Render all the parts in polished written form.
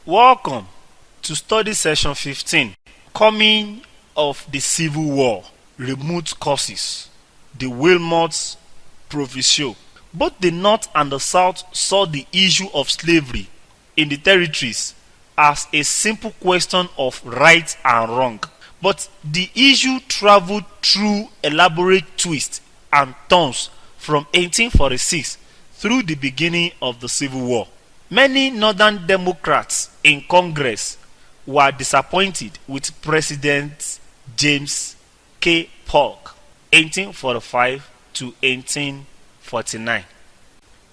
Welcome to study session 15, Coming of the Civil War, Remote Causes, the Wilmot's Proviso. Both the North and the South saw the issue of slavery in the territories as a simple question of right and wrong. But the issue traveled through elaborate twists and turns from 1846 through the beginning of the Civil War. Many Northern Democrats in Congress were disappointed with President James K. Polk, 1845 to 1849.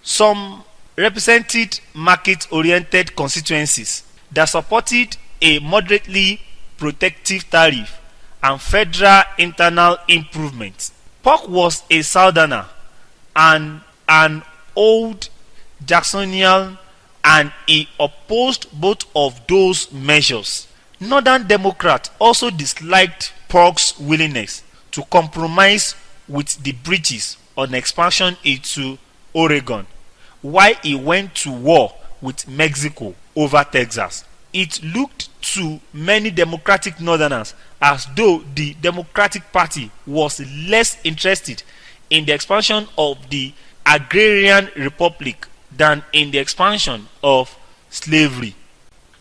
Some represented market-oriented constituencies that supported a moderately protective tariff and federal internal improvement. Polk was a Southerner and an old Jacksonian, and he opposed both of those measures. Northern Democrats also disliked Polk's willingness to compromise with the British on expansion into Oregon, while he went to war with Mexico over Texas. It looked to many Democratic Northerners as though the Democratic Party was less interested in the expansion of the agrarian republic than in the expansion of slavery.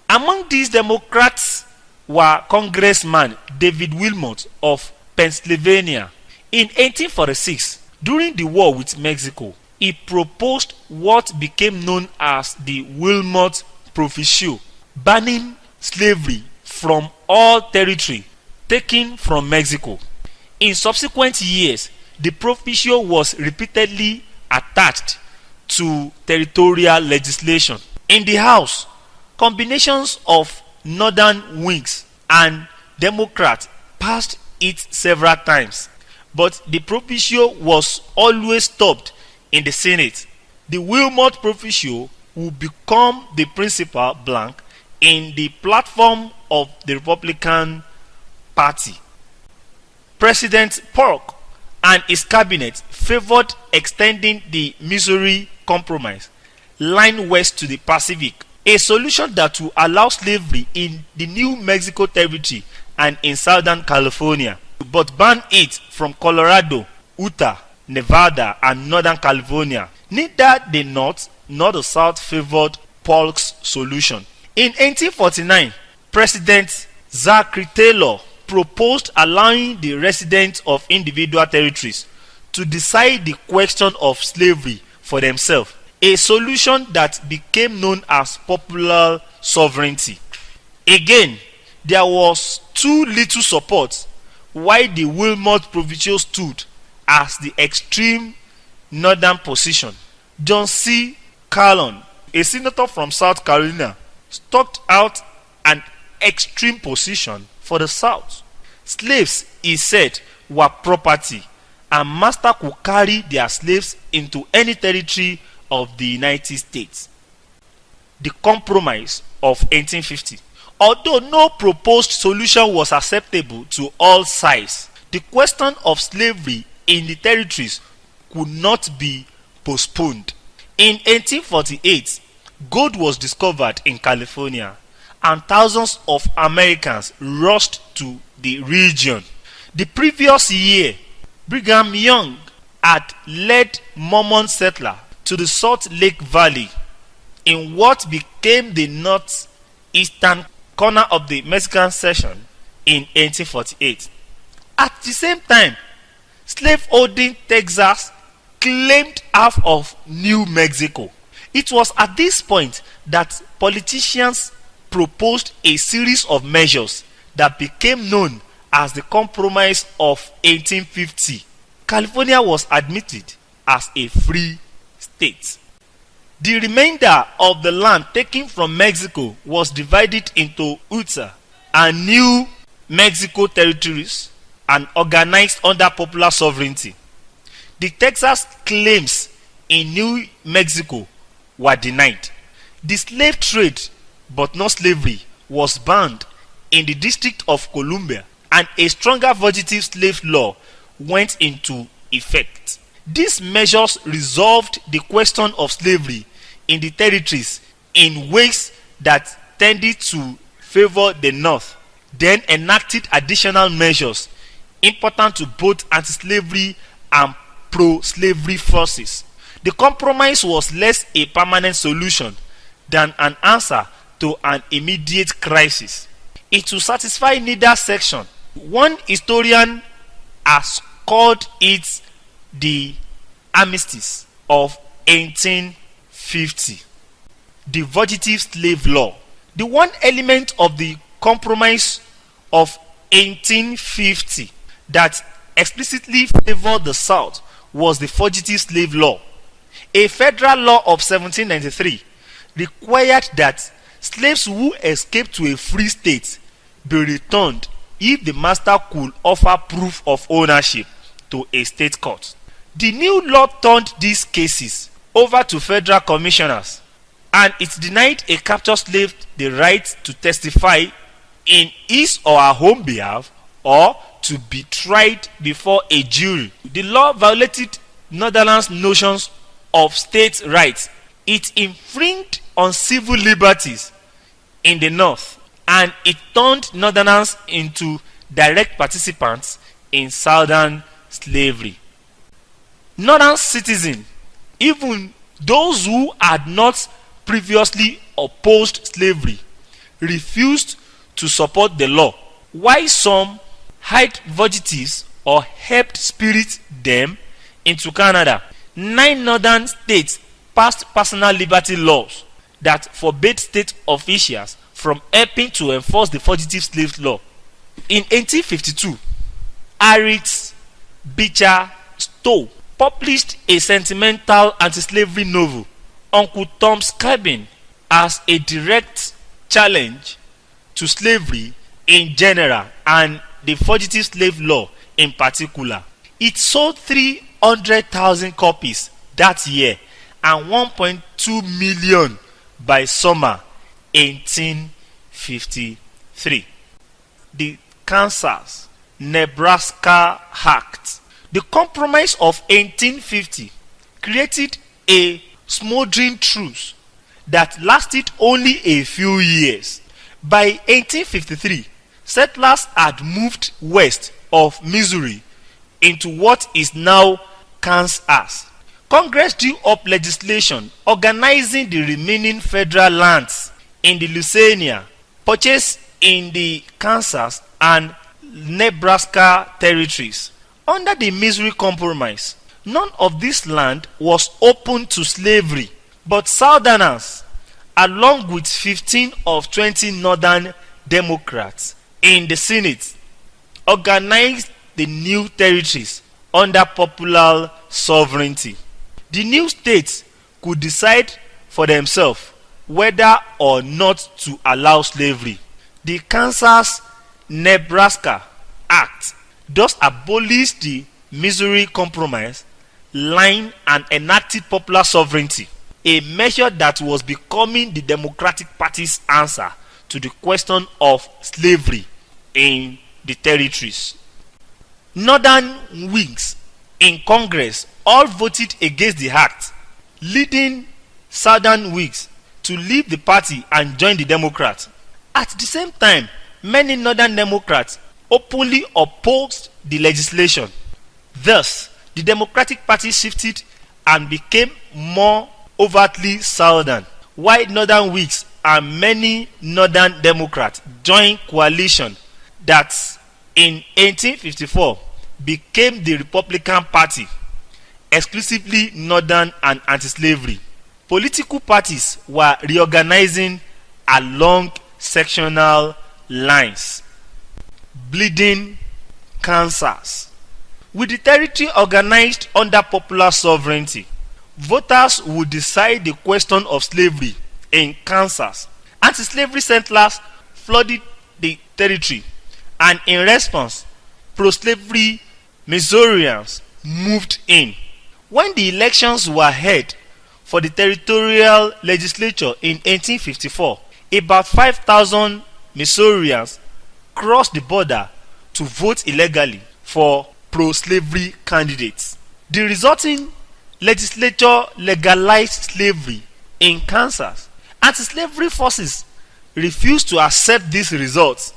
Among these Democrats were Congressman David Wilmot of Pennsylvania. In 1846, during the war with Mexico, he proposed what became known as the Wilmot Proviso, banning slavery from all territory taken from Mexico. In subsequent years, the proviso was repeatedly attached to territorial legislation. In the House, combinations of northern wings and Democrats passed it several times, but the proviso was always stopped in the Senate. The Wilmot Proviso would become the principal blank in the platform of the Republican Party. President Polk and his cabinet favored extending the Missouri Compromise line west to the Pacific, a solution that would allow slavery in the New Mexico Territory and in Southern California, but ban it from Colorado, Utah, Nevada, and Northern California. Neither the North nor the South favored Polk's solution. In 1849, President Zachary Taylor proposed allowing the residents of individual territories to decide the question of slavery for themselves, a solution that became known as popular sovereignty. Again, there was too little support, while the Wilmot Proviso stood as the extreme northern position. John C. Calhoun, a senator from South Carolina, stuck out an extreme position for the South. Slaves, he said, were property, and master could carry their slaves into any territory of the United States. The Compromise of 1850. Although no proposed solution was acceptable to all sides, the question of slavery in the territories could not be postponed. In 1848, gold was discovered in California, and thousands of Americans rushed to the region. The previous year, Brigham Young had led Mormon settlers to the Salt Lake Valley in what became the northeastern corner of the Mexican Cession in 1848. At the same time, slaveholding Texas claimed half of New Mexico. It was at this point that politicians proposed a series of measures that became known as the Compromise of 1850. California was admitted as a free state. The remainder of the land taken from Mexico was divided into Utah and New Mexico territories and organized under popular sovereignty. The Texas claims in New Mexico were denied. The slave trade, but not slavery, was banned in the District of Columbia, and a stronger fugitive slave law went into effect. These measures resolved the question of slavery in the territories in ways that tended to favor the North, then enacted additional measures important to both anti-slavery and pro-slavery forces. The compromise was less a permanent solution than an answer to an immediate crisis. It will satisfy neither section. One historian has called it the Armistice of 1850. The Fugitive Slave Law. The one element of the Compromise of 1850 that explicitly favored the South was the Fugitive Slave Law. A federal law of 1793 required that slaves who escaped to a free state be returned if the master could offer proof of ownership to a state court. The new law turned these cases over to federal commissioners, and it denied a captured slave the right to testify in his or her own behalf or to be tried before a jury. The law violated Northerners' notions of state rights. It infringed on civil liberties in the North, and it turned Northerners into direct participants in Southern slavery. Northern citizens, even those who had not previously opposed slavery, refused to support the law, while some hired fugitives or helped spirit them into Canada. 9 northern states passed personal liberty laws that forbade state officials from helping to enforce the Fugitive Slave Law. In 1852, Harriet Beecher Stowe published a sentimental anti-slavery novel, Uncle Tom's Cabin, as a direct challenge to slavery in general and the Fugitive Slave Law in particular. It sold 300,000 copies that year and 1.2 million by summer 1853. The Kansas-Nebraska Act. The Compromise of 1850 created a smoldering truce that lasted only a few years. By 1853, settlers had moved west of Missouri into what is now Kansas. Congress drew up legislation organizing the remaining federal lands in the Louisiana purchased in the Kansas and Nebraska territories. Under the Missouri Compromise, none of this land was open to slavery, but Southerners, along with 15 of 20 Northern Democrats in the Senate, organized the new territories under popular sovereignty. The new states could decide for themselves whether or not to allow slavery. The Kansas-Nebraska Act thus abolished the Missouri Compromise line and enacted popular sovereignty, a measure that was becoming the Democratic Party's answer to the question of slavery in the territories. Northern Whigs in Congress all voted against the act, leading Southern Whigs to leave the party and join the Democrats. At the same time, many Northern Democrats openly opposed the legislation. Thus, the Democratic Party shifted and became more overtly Southern, while Northern Whigs and many Northern Democrats joined coalition that in 1854 became the Republican Party, exclusively Northern and anti-slavery. Political parties were reorganizing along sectional lines. Bleeding Kansas. With the territory organized under popular sovereignty, voters would decide the question of slavery in Kansas. Anti-slavery settlers flooded the territory, and in response, pro-slavery Missourians moved in. When the elections were held for the territorial legislature in 1854, about 5,000 Missourians crossed the border to vote illegally for pro-slavery candidates. The resulting legislature legalized slavery in Kansas. Anti-slavery forces refused to accept these results,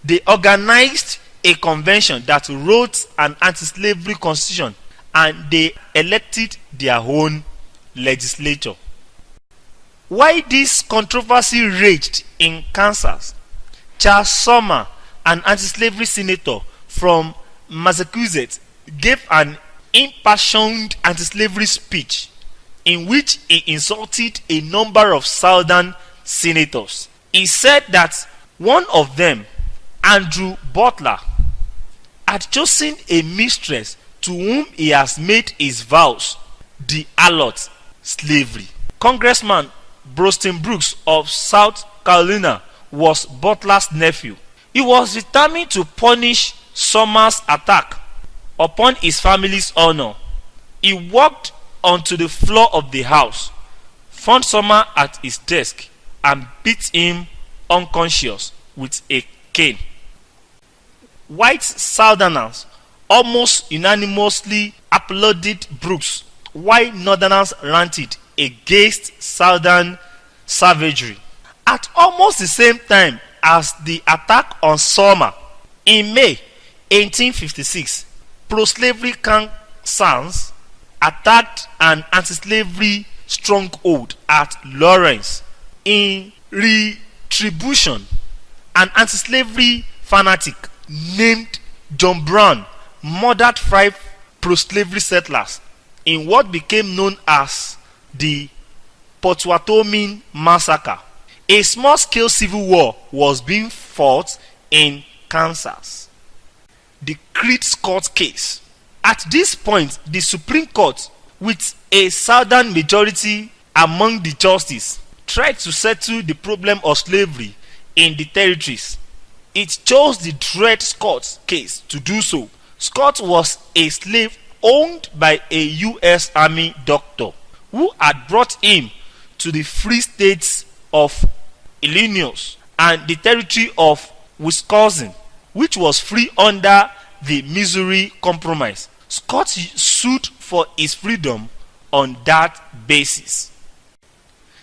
they organized a convention that wrote an anti-slavery constitution, and they elected their own legislature. While this controversy raged in Kansas, Charles Sumner, an anti-slavery senator from Massachusetts, gave an impassioned anti-slavery speech in which he insulted a number of Southern senators. He said that one of them, Andrew Butler, had chosen a mistress to whom he has made his vows, the harlot slavery. Congressman Broston Brooks of South Carolina was Butler's nephew. He was determined to punish Sumner's attack upon his family's honor. He walked onto the floor of the house, found Sumner at his desk, and beat him unconscious with a cane. White Southerners almost unanimously applauded Brooks, while Northerners ranted against Southern savagery. At almost the same time as the attack on Sumner, in May 1856, pro-slavery Kansans attacked an anti-slavery stronghold at Lawrence. In retribution, an anti-slavery fanatic named John Brown murdered 5 pro-slavery settlers in what became known as the Potawatomi Massacre. A small-scale civil war was being fought in Kansas. The Dred Scott case. At this point, the Supreme Court, with a Southern majority among the justices, tried to settle the problem of slavery in the territories. It chose the Dred Scott case to do so. Scott was a slave owned by a U.S. Army doctor who had brought him to the free states of Illinois and the territory of Wisconsin, which was free under the Missouri Compromise. Scott sued for his freedom on that basis.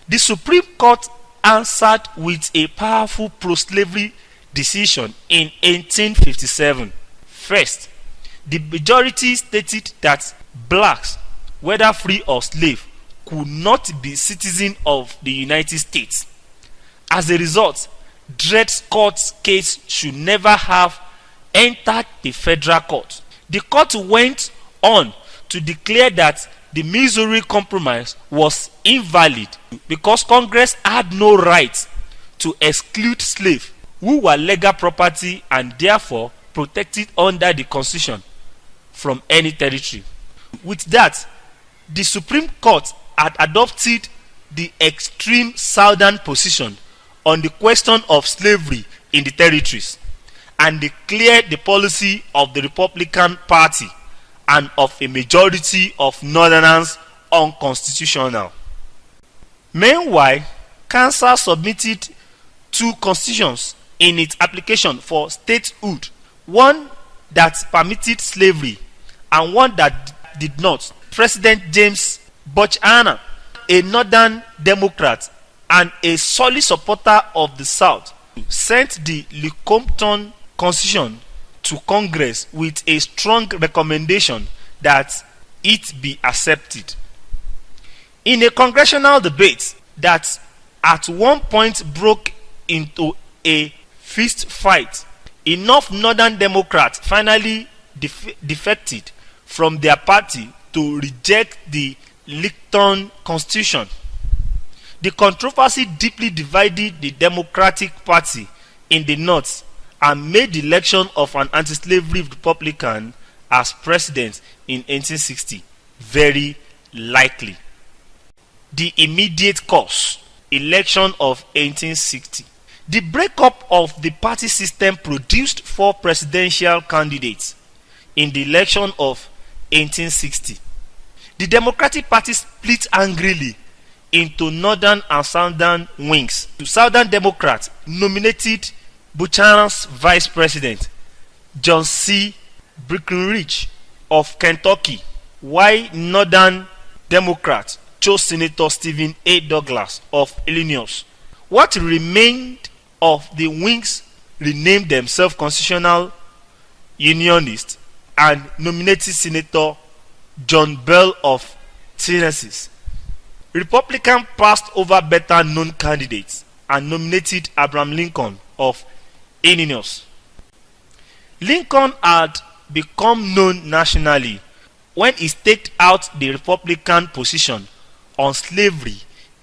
The Supreme Court answered with a powerful pro-slavery decision in 1857. First, the majority stated that blacks, whether free or slave, could not be citizens of the United States. As a result, Dred Scott's case should never have entered the federal court. The court went on to declare that the Missouri Compromise was invalid because Congress had no right to exclude slaves who were legal property and therefore protected under the Constitution from any territory. With that, the Supreme Court had adopted the extreme Southern position on the question of slavery in the territories and declared the policy of the Republican Party and of a majority of Northerners unconstitutional. Meanwhile, Kansas submitted 2 constitutions in its application for statehood, one that permitted slavery and one that did not. President James Buchanan, a Northern Democrat and a solid supporter of the South, sent the Lecompton Constitution to Congress with a strong recommendation that it be accepted. In a congressional debate that at one point broke into a fist fight, enough Northern Democrats finally defected from their party to reject the Lecompton Constitution. The controversy deeply divided the Democratic Party in the North and made the election of an anti-slavery Republican as president in 1860 very likely. The immediate cause, election of 1860. The breakup of the party system produced 4 presidential candidates in the election of 1860. The Democratic Party split angrily into Northern and Southern wings. The Southern Democrats nominated Buchanan's vice president, John C. Breckinridge of Kentucky, while Northern Democrats chose Senator Stephen A. Douglas of Illinois. What remained of the wings renamed themselves constitutional unionists and nominated Senator John Bell of Tennessee. Republicans passed over better known candidates and nominated Abraham Lincoln of Illinois. Lincoln had become known nationally when he staked out the Republican position on slavery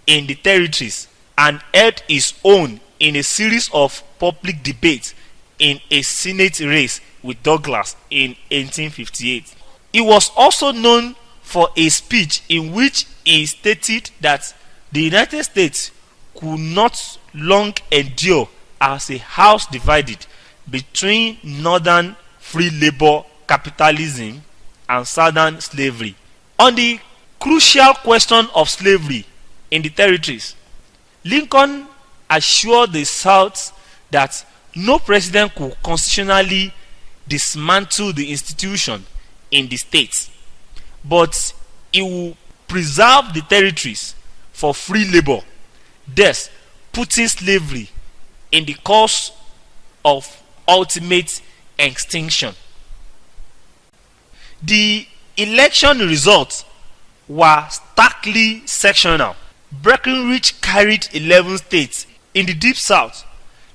in the territories and held his own in a series of public debates in a Senate race with Douglas in 1858. He was also known for a speech in which he stated that the United States could not long endure as a house divided between northern free labor capitalism and southern slavery. On the crucial question of slavery in the territories, Lincoln assured the South that no president could constitutionally dismantle the institution in the states, but he will preserve the territories for free labor, thus putting slavery in the course of ultimate extinction. The election results were starkly sectional. Breckinridge carried 11 states in the Deep South.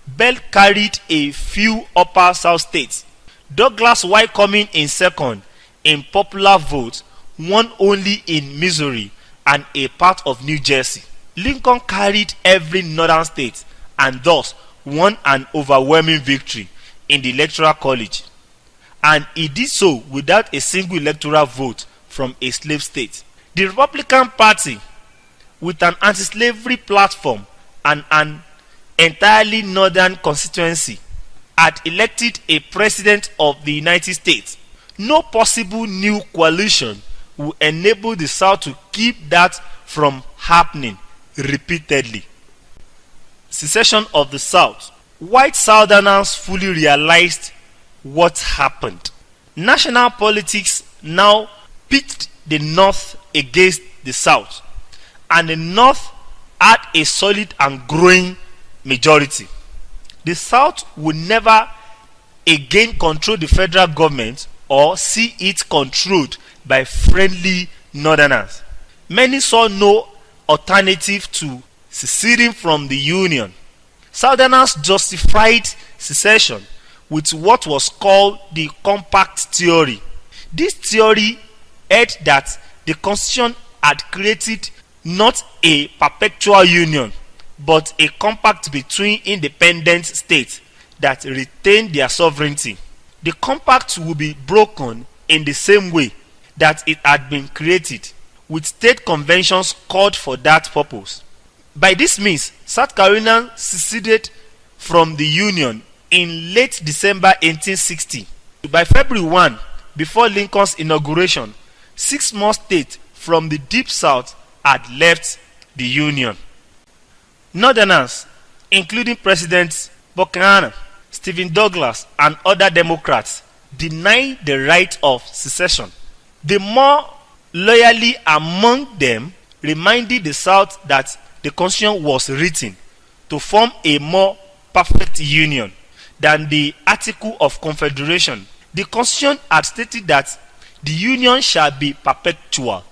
Bell carried a few Upper South states. Douglas, while coming in second in popular vote, won only in Missouri and a part of New Jersey. Lincoln carried every northern state and thus won an overwhelming victory in the Electoral College, and he did so without a single electoral vote from a slave state. The Republican Party, with an anti-slavery platform and an entirely northern constituency, had elected a president of the United States. No possible new coalition will enable the South to keep that from happening repeatedly. Secession of the South. White Southerners fully realized what happened. National politics now pitted the North against the South, and the North had a solid and growing majority. The South would never again control the federal government or see it controlled by friendly Northerners. Many saw no alternative to seceding from the Union. Southerners justified secession with what was called the compact theory. This theory held that the Constitution had created not a perpetual union, but a compact between independent states that retained their sovereignty. The compact would be broken in the same way that it had been created, with state conventions called for that purpose. By this means, South Carolina seceded from the Union in late December 1860. By February 1, before Lincoln's inauguration, 6 more states from the Deep South had left the Union. Northerners, including Presidents Buchanan, Stephen Douglas, and other Democrats, denied the right of secession. The more loyally among them reminded the South that the Constitution was written to form a more perfect union than the Article of Confederation. The Constitution had stated that the union shall be perpetual.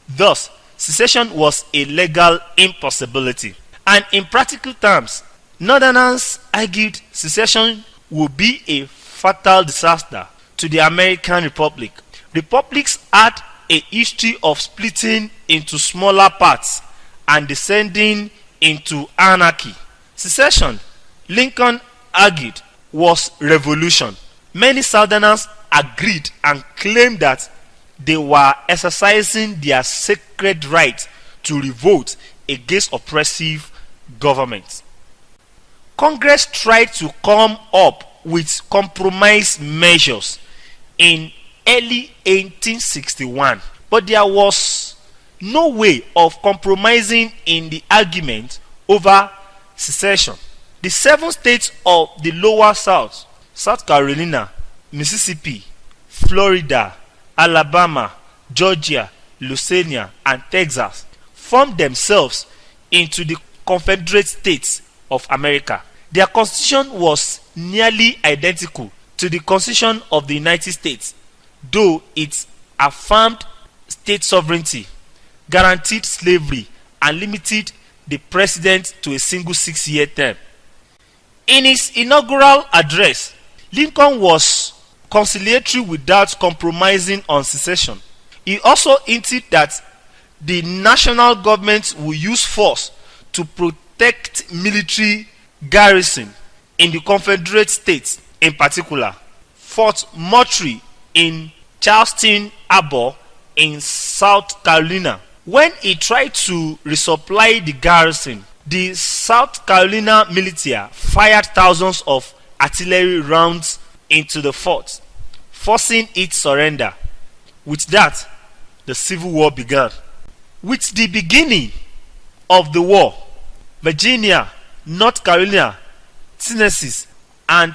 Thus, secession was a legal impossibility. And in practical terms, Northerners argued secession would be a fatal disaster to the American Republic. Republics had a history of splitting into smaller parts and descending into anarchy. Secession, Lincoln argued, was revolution. Many Southerners agreed and claimed that they were exercising their sacred right to revolt against oppressive governments. Congress tried to come up with compromise measures in early 1861, but there was no way of compromising in the argument over secession. The 7 states of the Lower South, South Carolina, Mississippi, Florida, Alabama, Georgia, Louisiana, and Texas, formed themselves into the Confederate States of America. Their constitution was nearly identical to the Constitution of the United States, though it affirmed state sovereignty, guaranteed slavery, and limited the president to a single 6-year term. In his inaugural address, Lincoln was conciliatory without compromising on secession. He also hinted that the national government will use force to protect military garrison in the Confederate States, in particular Fort Moultrie in Charleston Harbor in South Carolina. When he tried to resupply the garrison, the South Carolina militia fired thousands of artillery rounds into the fort, forcing its surrender. With that, the Civil War began. With the beginning of the war, Virginia, North Carolina, Tennessee, and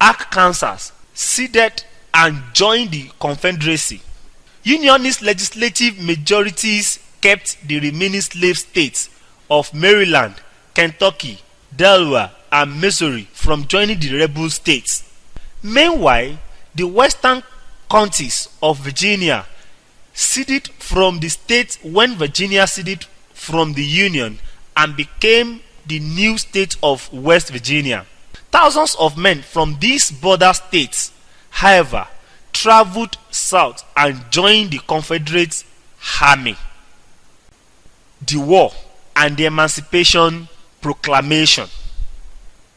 Arkansas ceded and joined the Confederacy. Unionist legislative majorities kept the remaining slave states of Maryland, Kentucky, Delaware, and Missouri from joining the rebel states. Meanwhile, the western counties of Virginia ceded from the state when Virginia ceded from the Union and became the new state of West Virginia. Thousands of men from these border states, however, traveled south and joined the Confederate Army. The War and the Emancipation Proclamation.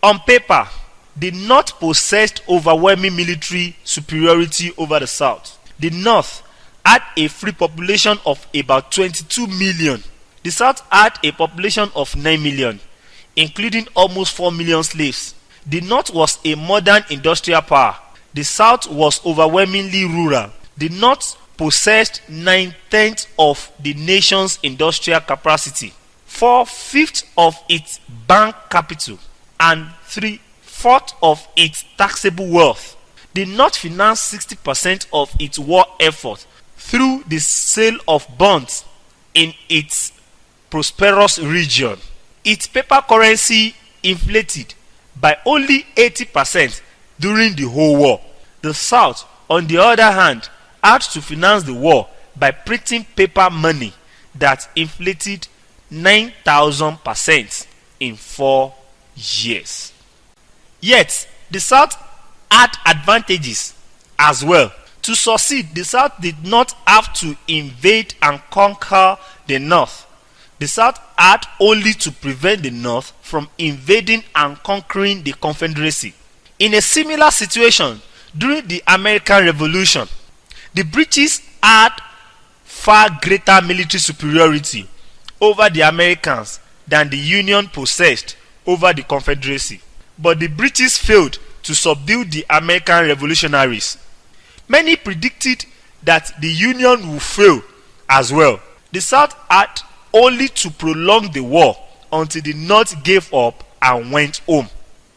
On paper, the North possessed overwhelming military superiority over the South. The North had a free population of about 22 million. The South had a population of 9 million, including almost 4 million slaves. The North was a modern industrial power. The South was overwhelmingly rural. The North possessed 9/10 of the nation's industrial capacity, 4/5 of its bank capital, and 3/4 of its taxable wealth. The North financed 60% of its war effort through the sale of bonds in its prosperous region. Its paper currency inflated by only 80% during the whole war. The South, on the other hand, had to finance the war by printing paper money that inflated 9,000% in 4 years. Yet, the South had advantages as well. To succeed, the South did not have to invade and conquer the North. The South had only to prevent the North from invading and conquering the Confederacy. In a similar situation during the American Revolution, the British had far greater military superiority over the Americans than the Union possessed over the Confederacy. But the British failed to subdue the American revolutionaries. Many predicted that the Union would fail as well. The South had only to prolong the war until the North gave up and went home.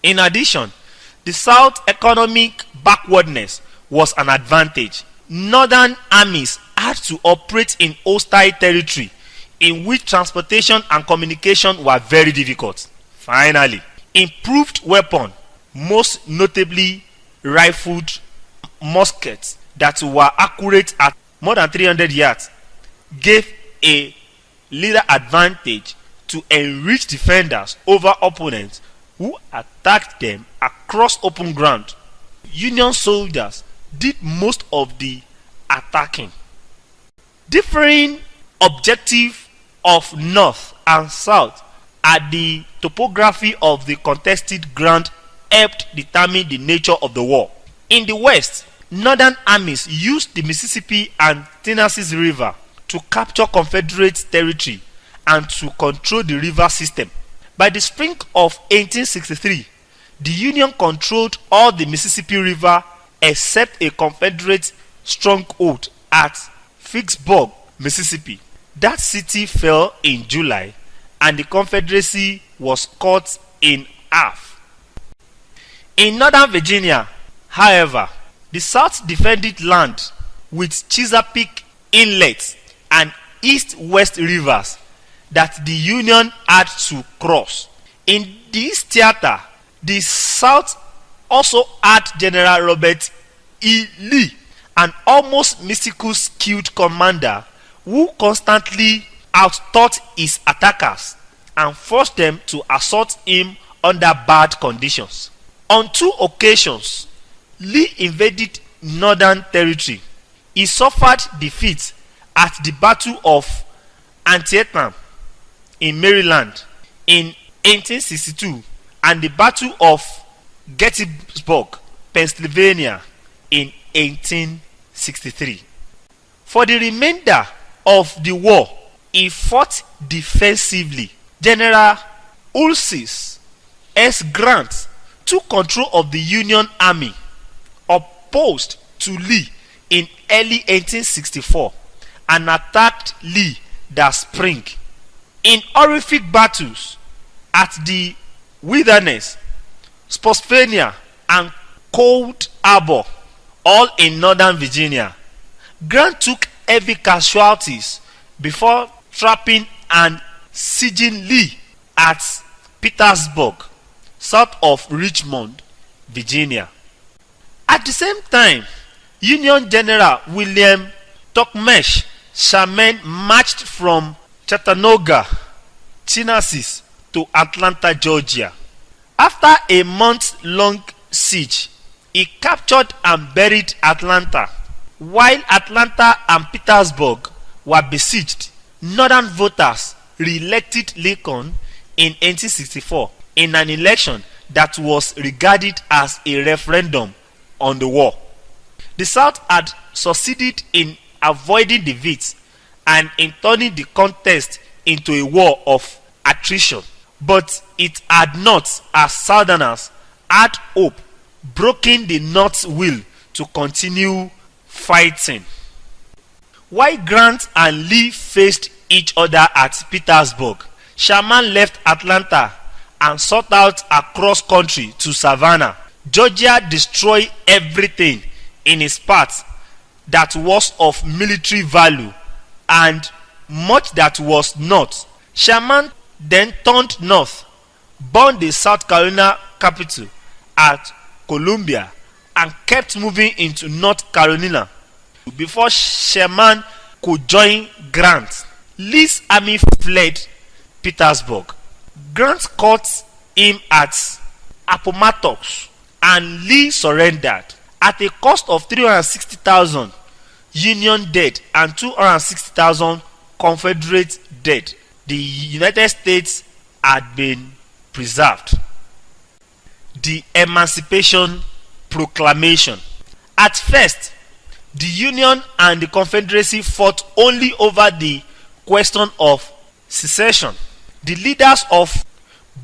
In addition, the South's economic backwardness was an advantage. Northern armies had to operate in hostile territory in which transportation and communication were very difficult. Finally, improved weapons, most notably rifled muskets that were accurate at more than 300 yards, gave a little advantage to enrich defenders over opponents who attacked them across open ground. Union soldiers did most of the attacking. Differing objective of North and South at the topography of the contested ground helped determine the nature of the war. In the West, Northern armies used the Mississippi and Tennessee River to capture Confederate territory and to control the river system. By the spring of 1863, the Union controlled all the Mississippi River except a Confederate stronghold at Vicksburg, Mississippi. That city fell in July and the Confederacy was cut in half. In Northern Virginia, however, the South defended land with Chesapeake Inlet and east-west rivers that the Union had to cross. In this theater, The South also had General Robert E. Lee, an almost mystical skilled commander who constantly outthought his attackers and forced them to assault him under bad conditions. On 2 occasions, Lee invaded Northern Territory. He suffered defeat at the Battle of Antietam in Maryland in 1862 and the Battle of Gettysburg, Pennsylvania in 1863. For the remainder of the war, he fought defensively. General Ulysses S. Grant took control of the Union Army opposed to Lee in early 1864 and attacked Lee that spring. In horrific battles at the Wilderness, Spotsylvania, and Cold Harbor, all in Northern Virginia, Grant took heavy casualties before trapping and sieging Lee at Petersburg, south of Richmond, Virginia. At the same time, Union General William Tecumseh Sherman marched from Chattanooga, Tennessee to Atlanta, Georgia. After a month-long siege, he captured and buried Atlanta. While Atlanta and Petersburg were besieged, Northern voters re-elected Lincoln in 1864 in an election that was regarded as a referendum on the war. The South had succeeded in avoiding defeat and in turning the contest into a war of attrition, but it had not, as Southerners had hope, broken the North's will to continue fighting. While Grant and Lee faced each other at Petersburg, Sherman left Atlanta and sought out across country to Savannah. Georgia destroyed everything in its path that was of military value and much that was not. Sherman then turned north, burned the South Carolina capital at Columbia, and kept moving into North Carolina before Sherman could join Grant. Lee's army fled Petersburg. Grant caught him at Appomattox and Lee surrendered at a cost of 360,000 Union dead and 260,000 Confederate dead. The United States had been preserved. The Emancipation Proclamation. At first, the Union and the Confederacy fought only over the question of secession. The leaders of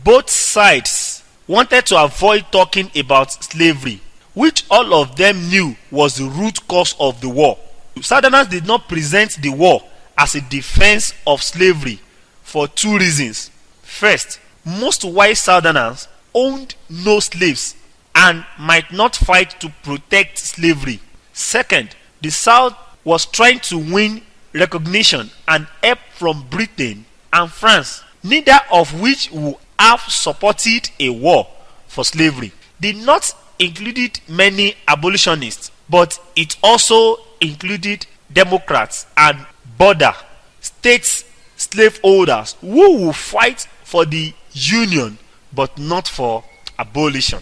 both sides wanted to avoid talking about slavery, which all of them knew was the root cause of the war. Southerners did not present the war as a defense of slavery for 2 reasons. First, most white Southerners owned no slaves and might not fight to protect slavery. Second, the South was trying to win recognition and help from Britain and France, neither of which would have supported a war for slavery. The North included many abolitionists, but it also included Democrats and border states slaveholders who would fight for the Union but not for abolition.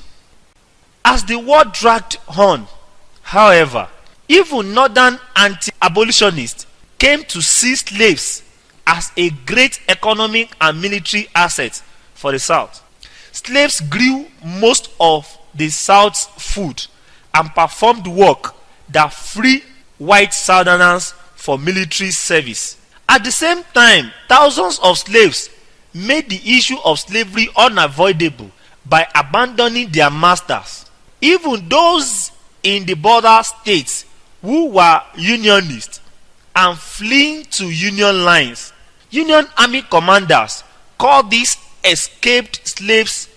As the war dragged on, however, even northern anti-abolitionists came to see slaves as a great economic and military asset for the South. Slaves grew most of the South's food and performed work that freed white Southerners for military service. At the same time, thousands of slaves made the issue of slavery unavoidable by abandoning their masters. Even those in the border states who were Unionists and fleeing to Union lines. Union Army commanders called these escaped slaves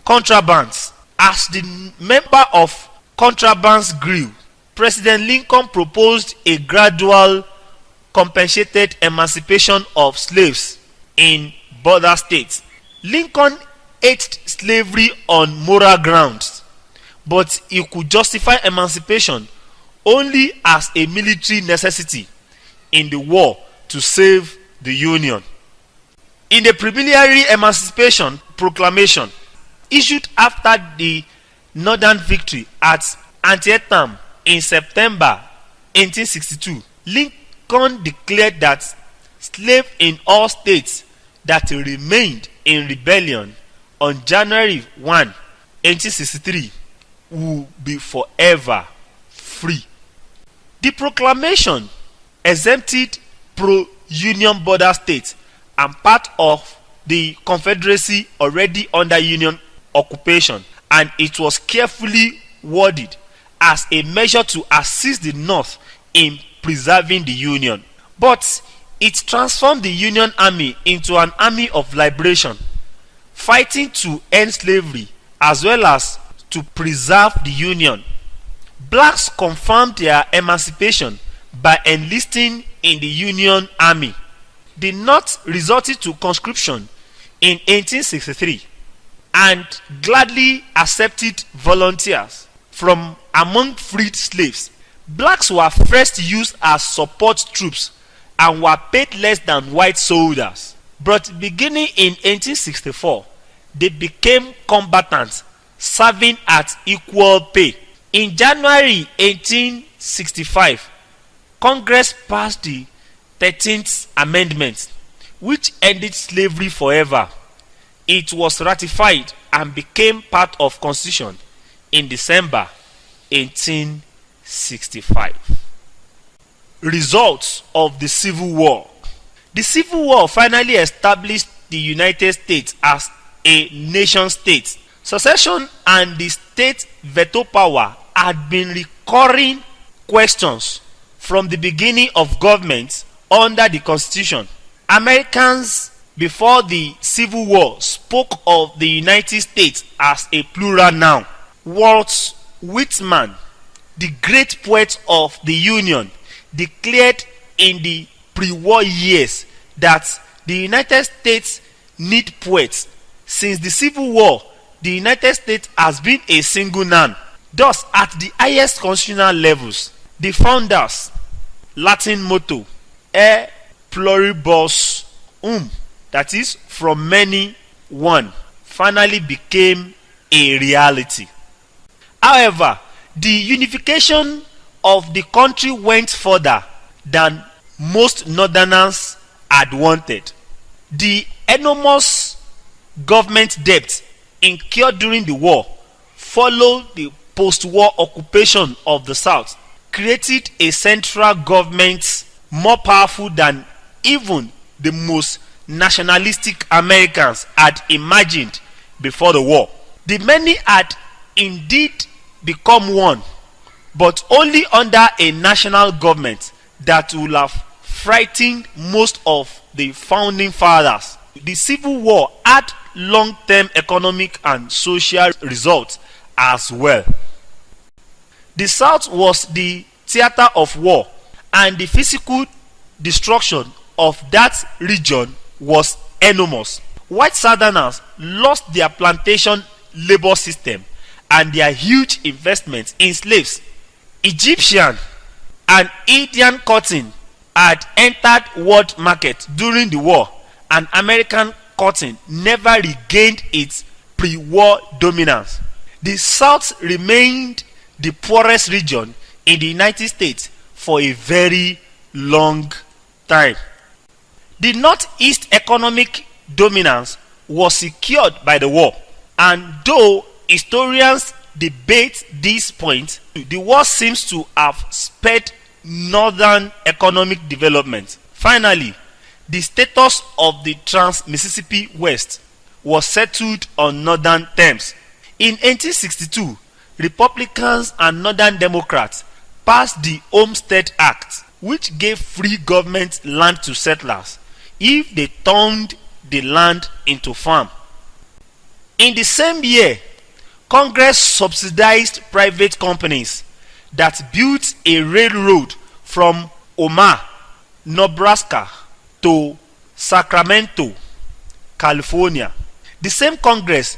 contrabands. As the number of contrabands grew, President Lincoln proposed a gradual compensated emancipation of slaves in border states. Lincoln hated slavery on moral grounds, but he could justify emancipation only as a military necessity in the war to save the Union. In the preliminary Emancipation Proclamation issued after the Northern victory at Antietam in September 1862, Lincoln declared that slaves in all states that remained in rebellion on January 1, 1863 will be forever free. The proclamation exempted pro-Union border states and part of the Confederacy already under Union occupation, and it was carefully worded as a measure to assist the North in preserving the Union. But it transformed the Union Army into an army of liberation, fighting to end slavery as well as to preserve the Union. Blacks confirmed their emancipation by enlisting in the Union Army. The North resorted to conscription in 1863 and gladly accepted volunteers from among freed slaves. Blacks were first used as support troops and were paid less than white soldiers. But beginning in 1864, they became combatants, serving at equal pay. In January 1865, Congress passed the 13th Amendment, which ended slavery forever. It was ratified and became part of Constitution in December 1865. Results of the Civil War. The Civil War finally established the United States as a nation state. Secession and the state veto power had been recurring questions from the beginning of government under the Constitution. Americans before the Civil War spoke of the United States as a plural noun. Walt Whitman, the great poet of the Union, declared in the pre-war years that the United States need poets. Since the Civil War, the United States has been a single noun. Thus, at the highest constitutional levels, the founders' Latin motto, E pluribus that is, from many, one, finally became a reality. However, the unification of the country went further than most Northerners had wanted. The enormous government debt incurred during the war followed the post-war occupation of the South, created a central government more powerful than even the most nationalistic Americans had imagined before the war. The many had indeed become one, but only under a national government that would have frightened most of the founding fathers. The Civil War had long-term economic and social results as well. The South was the theater of war, and the physical destruction of that region was enormous. White Southerners lost their plantation labor system and their huge investment in slaves. Egyptian and Indian cotton had entered world market during the war, and American cotton never regained its pre-war dominance. The South remained the poorest region in the United States for a very long time. The Northeast economic dominance was secured by the war, and though historians debate this point, the war seems to have spurred Northern economic development. Finally, the status of the Trans-Mississippi West was settled on Northern terms. In 1862, Republicans and Northern Democrats passed the Homestead Act, which gave free government land to settlers if they turned the land into farm. In the same year, Congress subsidized private companies that built a railroad from Omaha, Nebraska to Sacramento, California. The same Congress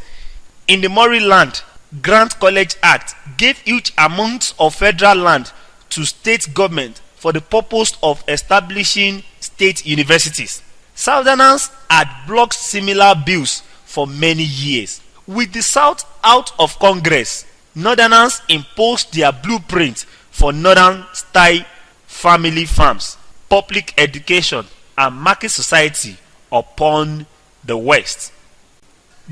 in the Maryland Grant College Act gave huge amounts of federal land to state government for the purpose of establishing state universities. Southerners had blocked similar bills for many years. With the South out of Congress, Northerners imposed their blueprint for Northern-style family farms, public education, and market society upon the West.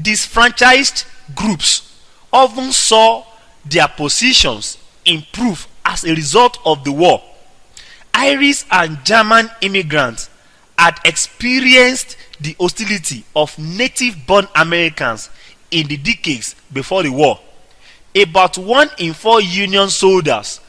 Disfranchised groups often saw their positions improve as a result of the war. Irish and German immigrants had experienced the hostility of native-born Americans in the decades before the war. About 1 in 4 Union soldiers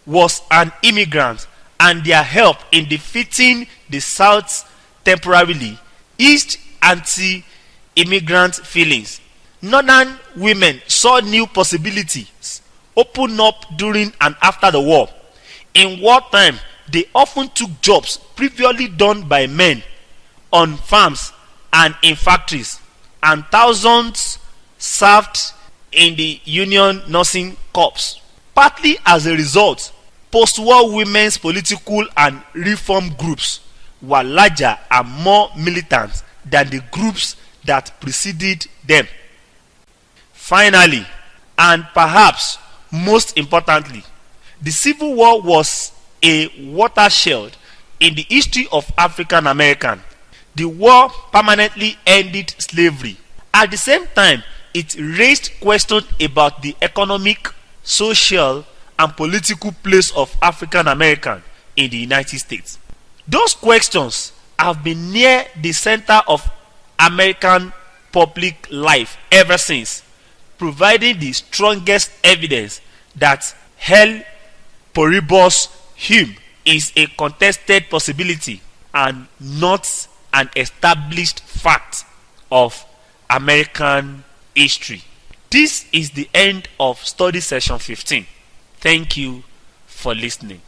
was an immigrant, and their help in defeating the South temporarily eased anti-immigrant feelings. Northern women saw new possibilities open up during and after the war. In wartime, they often took jobs previously done by men on farms and in factories, and thousands served in the Union Nursing Corps. Partly as a result, post-war women's political and reform groups were larger and more militant than the groups that preceded them. Finally, and perhaps most importantly, the Civil War was a watershed in the history of African American. The war permanently ended slavery. At the same time, it raised questions about the economic, social, and political place of African American in the United States. Those questions have been near the center of American public life ever since, providing the strongest evidence that hell poribus hum is a contested possibility and not an established fact of American history. This is the end of study session 15. Thank you for listening.